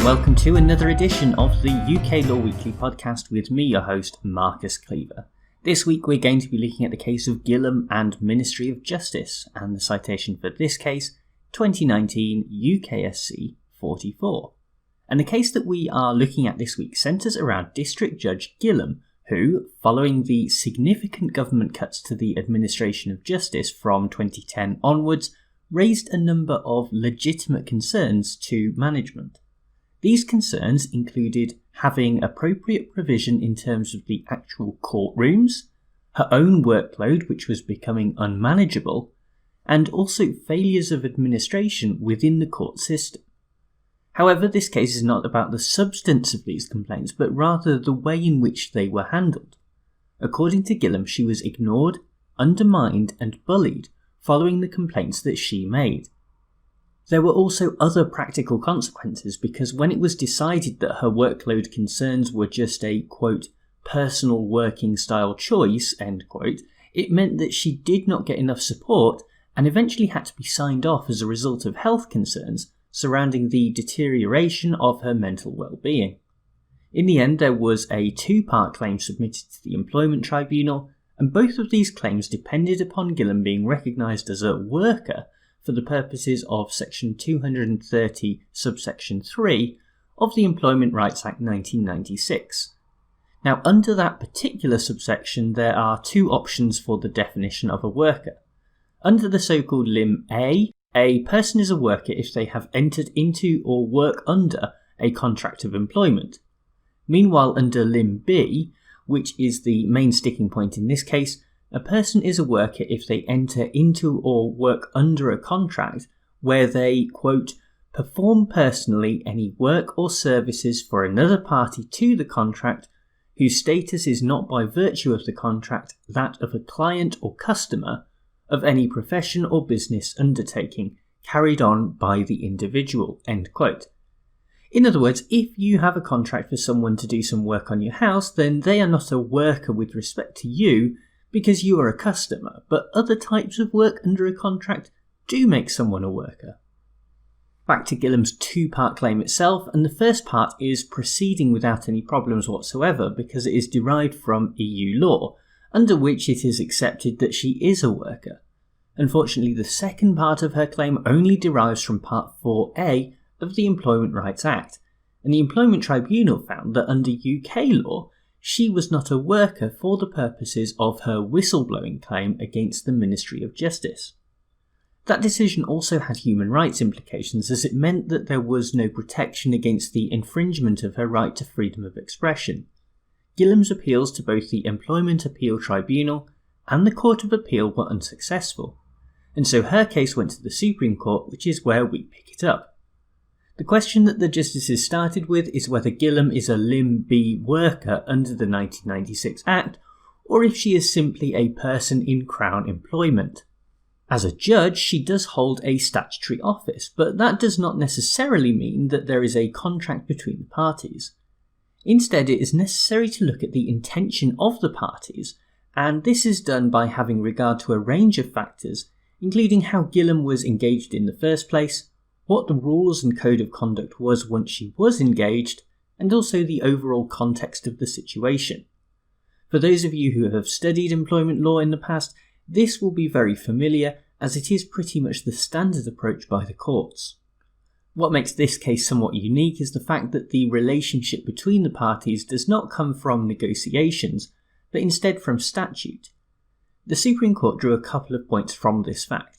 welcome to another edition of the UK Law Weekly podcast with me, your host, Marcus Cleaver. This week we're going to be looking at the case of Gilham and Ministry of Justice, and the citation for this case, 2019 UKSC 44. And the case that we are looking at this week centres around District Judge Gilham, who, following the significant government cuts to the administration of justice from 2010 onwards, raised a number of legitimate concerns to management. These concerns included having appropriate provision in terms of the actual courtrooms, her own workload which was becoming unmanageable, and also failures of administration within the court system. However, this case is not about the substance of these complaints, but rather the way in which they were handled. According to Gilham, she was ignored, undermined, and bullied following the complaints that she made. There were also other practical consequences because when it was decided that her workload concerns were just a, quote, personal working style choice, end quote, it meant that she did not get enough support and eventually had to be signed off as a result of health concerns surrounding the deterioration of her mental well-being. In the end, there was a two-part claim submitted to the Employment Tribunal, and both of these claims depended upon Gilham being recognised as a worker for the purposes of Section 230, subsection 3 of the Employment Rights Act 1996. Now, under that particular subsection, there are two options for the definition of a worker. Under the so-called Lim A person is a worker if they have entered into or work under a contract of employment. Meanwhile, under Lim B, which is the main sticking point in this case, a person is a worker if they enter into or work under a contract where they, quote, perform personally any work or services for another party to the contract whose status is not by virtue of the contract that of a client or customer of any profession or business undertaking carried on by the individual, end quote. In other words, if you have a contract for someone to do some work on your house, then they are not a worker with respect to you because you are a customer, but other types of work under a contract do make someone a worker. Back to Gilham's two-part claim itself, and the first part is proceeding without any problems whatsoever because it is derived from EU law, under which it is accepted that she is a worker. Unfortunately, the second part of her claim only derives from Part 4A of the Employment Rights Act, and the Employment Tribunal found that under UK law, she was not a worker for the purposes of her whistleblowing claim against the Ministry of Justice. That decision also had human rights implications as it meant that there was no protection against the infringement of her right to freedom of expression. Gilham's appeals to both the Employment Appeal Tribunal and the Court of Appeal were unsuccessful, and so her case went to the Supreme Court, which is where we pick it up. The question that the justices started with is whether Gilham is a Lim B worker under the 1996 Act, or if she is simply a person in Crown employment. As a judge, she does hold a statutory office, but that does not necessarily mean that there is a contract between the parties. Instead, it is necessary to look at the intention of the parties, and this is done by having regard to a range of factors, including how Gilham was engaged in the first place, what the rules and code of conduct was once she was engaged, and also the overall context of the situation. For those of you who have studied employment law in the past, this will be very familiar as it is pretty much the standard approach by the courts. What makes this case somewhat unique is the fact that the relationship between the parties does not come from negotiations, but instead from statute. The Supreme Court drew a couple of points from this fact.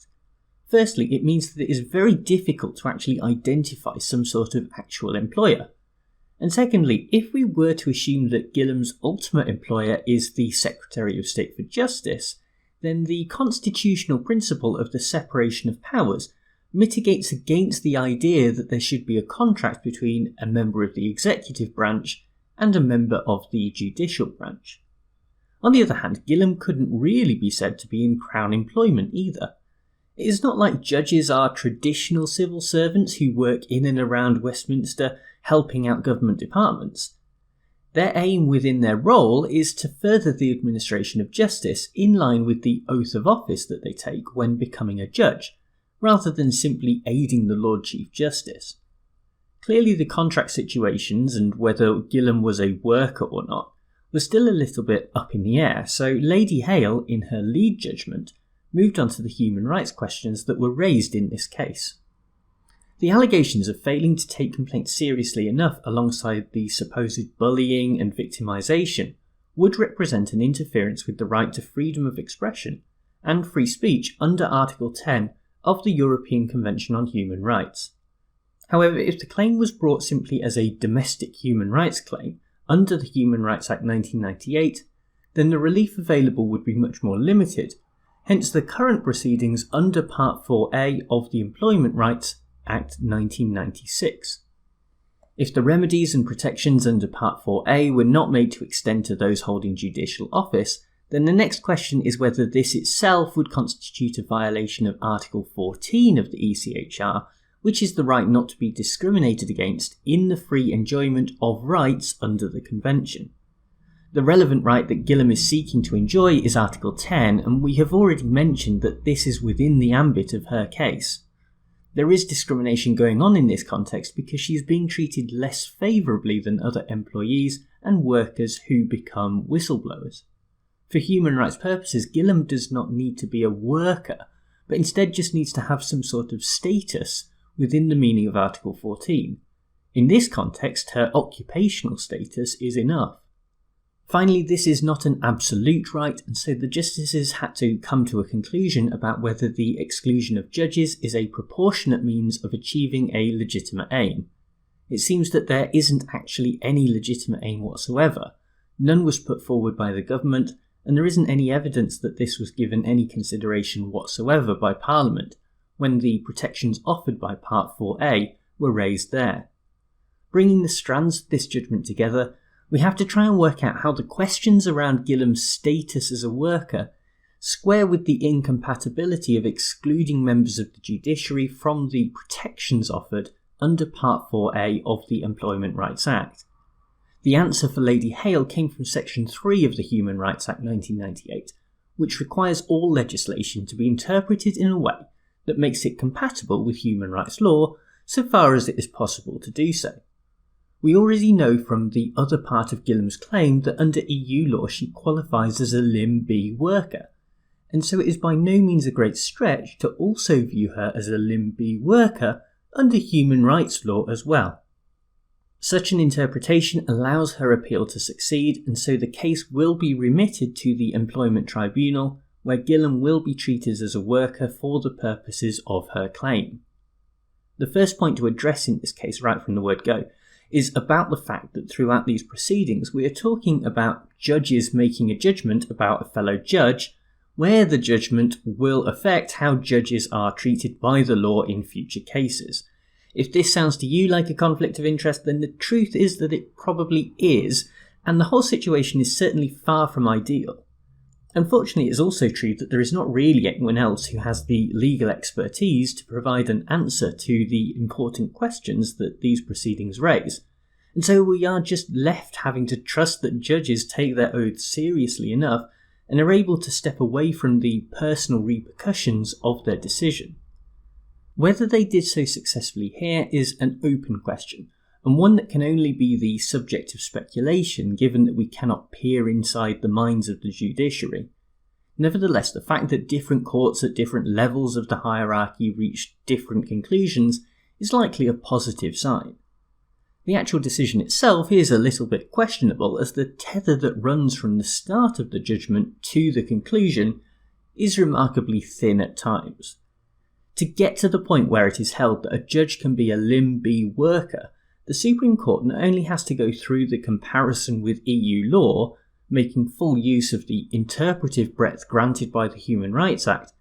Firstly, it means that it is very difficult to actually identify some sort of actual employer. And secondly, if we were to assume that Gilham's ultimate employer is the Secretary of State for Justice, then the constitutional principle of the separation of powers mitigates against the idea that there should be a contract between a member of the executive branch and a member of the judicial branch. On the other hand, Gilham couldn't really be said to be in Crown employment either. It is not like judges are traditional civil servants who work in and around Westminster helping out government departments. Their aim within their role is to further the administration of justice in line with the oath of office that they take when becoming a judge, rather than simply aiding the Lord Chief Justice. Clearly the contract situations and whether Gilham was a worker or not was still a little bit up in the air, so Lady Hale, in her lead judgment, moved on to the human rights questions that were raised in this case. The allegations of failing to take complaints seriously enough alongside the supposed bullying and victimisation would represent an interference with the right to freedom of expression and free speech under Article 10 of the European Convention on Human Rights. However, if the claim was brought simply as a domestic human rights claim under the Human Rights Act 1998, then the relief available would be much more limited, hence the current proceedings under Part 4A of the Employment Rights Act 1996. If the remedies and protections under Part 4A were not made to extend to those holding judicial office, then the next question is whether this itself would constitute a violation of Article 14 of the ECHR, which is the right not to be discriminated against in the free enjoyment of rights under the Convention. The relevant right that Gilham is seeking to enjoy is Article 10, and we have already mentioned that this is within the ambit of her case. There is discrimination going on in this context because she is being treated less favourably than other employees and workers who become whistleblowers. For human rights purposes, Gilham does not need to be a worker, but instead just needs to have some sort of status within the meaning of Article 14. In this context, her occupational status is enough. Finally, this is not an absolute right, and so the justices had to come to a conclusion about whether the exclusion of judges is a proportionate means of achieving a legitimate aim. It seems that there isn't actually any legitimate aim whatsoever. None was put forward by the government, and there isn't any evidence that this was given any consideration whatsoever by Parliament when the protections offered by Part 4A were raised there. Bringing the strands of this judgment together, we have to try and work out how the questions around Gilham's status as a worker square with the incompatibility of excluding members of the judiciary from the protections offered under Part 4A of the Employment Rights Act. The answer for Lady Hale came from Section 3 of the Human Rights Act 1998, which requires all legislation to be interpreted in a way that makes it compatible with human rights law so far as it is possible to do so. We already know from the other part of Gilham's claim that under EU law she qualifies as a Limb B worker, and so it is by no means a great stretch to also view her as a Limb B worker under human rights law as well. Such an interpretation allows her appeal to succeed, and so the case will be remitted to the Employment Tribunal, where Gilham will be treated as a worker for the purposes of her claim. The first point to address in this case right from the word go is about the fact that throughout these proceedings we are talking about judges making a judgment about a fellow judge, where the judgment will affect how judges are treated by the law in future cases. If this sounds to you like a conflict of interest, then the truth is that it probably is, and the whole situation is certainly far from ideal. Unfortunately, it is also true that there is not really anyone else who has the legal expertise to provide an answer to the important questions that these proceedings raise, and so we are just left having to trust that judges take their oaths seriously enough and are able to step away from the personal repercussions of their decision. Whether they did so successfully here is an open question, and one that can only be the subject of speculation given that we cannot peer inside the minds of the judiciary. Nevertheless, the fact that different courts at different levels of the hierarchy reached different conclusions is likely a positive sign. The actual decision itself is a little bit questionable, as the tether that runs from the start of the judgment to the conclusion is remarkably thin at times. To get to the point where it is held that a judge can be a Limb B worker, the Supreme Court not only has to go through the comparison with EU law, making full use of the interpretive breadth granted by the Human Rights Act,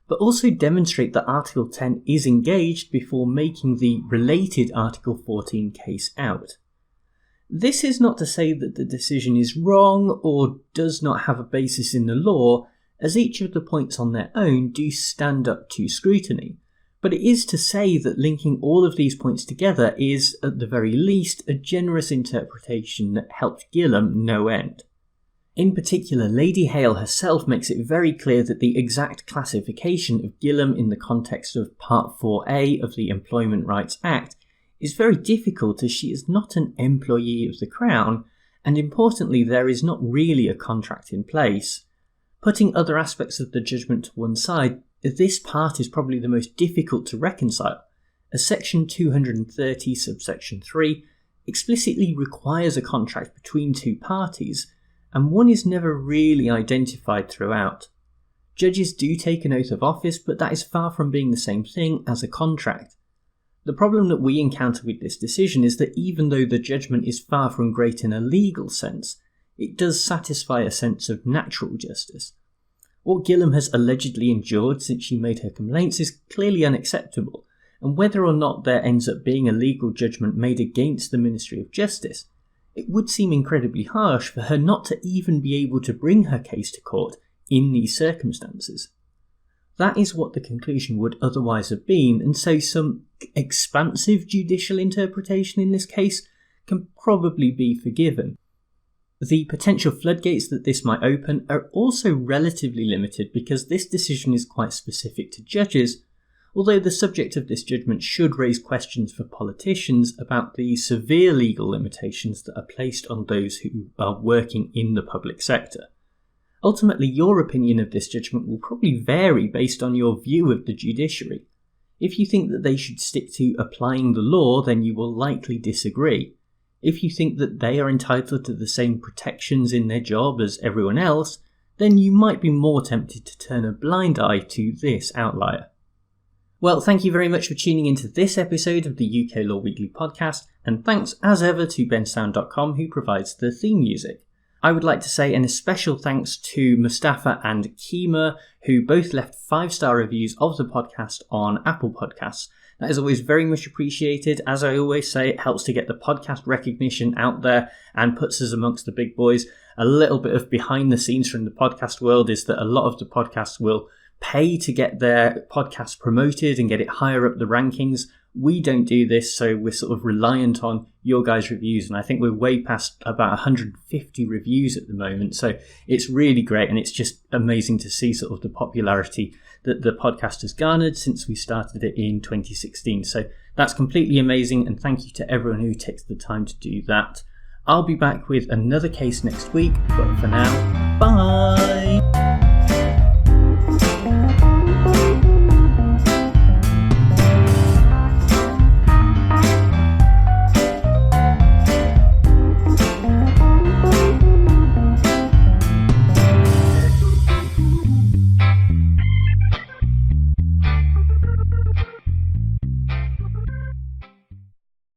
but also demonstrate that Article 10 is engaged before making the related Article 14 case out. This is not to say that the decision is wrong or does not have a basis in the law, as each of the points on their own do stand up to scrutiny, but it is to say that linking all of these points together is, at the very least, a generous interpretation that helped Gilham no end. In particular, Lady Hale herself makes it very clear that the exact classification of Gilham in the context of Part 4A of the Employment Rights Act is very difficult as she is not an employee of the Crown, and importantly there is not really a contract in place. Putting other aspects of the judgment to one side, this part is probably the most difficult to reconcile, as section 230 subsection 3 explicitly requires a contract between two parties, and one is never really identified throughout. Judges do take an oath of office, but that is far from being the same thing as a contract. The problem that we encounter with this decision is that even though the judgment is far from great in a legal sense, it does satisfy a sense of natural justice. What Gilham has allegedly endured since she made her complaints is clearly unacceptable, and whether or not there ends up being a legal judgment made against the Ministry of Justice, it would seem incredibly harsh for her not to even be able to bring her case to court in these circumstances. That is what the conclusion would otherwise have been, and so some expansive judicial interpretation in this case can probably be forgiven. The potential floodgates that this might open are also relatively limited because this decision is quite specific to judges, although the subject of this judgment should raise questions for politicians about the severe legal limitations that are placed on those who are working in the public sector. Ultimately, your opinion of this judgment will probably vary based on your view of the judiciary. If you think that they should stick to applying the law, then you will likely disagree. If you think that they are entitled to the same protections in their job as everyone else, then you might be more tempted to turn a blind eye to this outlier. Well, thank you very much for tuning into this episode of the UK Law Weekly podcast, and thanks as ever to bensound.com who provides the theme music. I would like to say an especial thanks to Mustafa and Kima, who both left 5-star reviews of the podcast on Apple Podcasts. That is always very much appreciated. As I always say, it helps to get the podcast recognition out there and puts us amongst the big boys. A little bit of behind the scenes from the podcast world is that a lot of the podcasts will pay to get their podcast promoted and get it higher up the rankings. We don't do this, so we're sort of reliant on your guys' reviews, and I think we're way past about 150 reviews at the moment, so it's really great, and it's just amazing to see sort of the popularity that the podcast has garnered since we started it in 2016. So that's completely amazing, and thank you to everyone who takes the time to do that. I'll be back with another case next week, but for now, bye!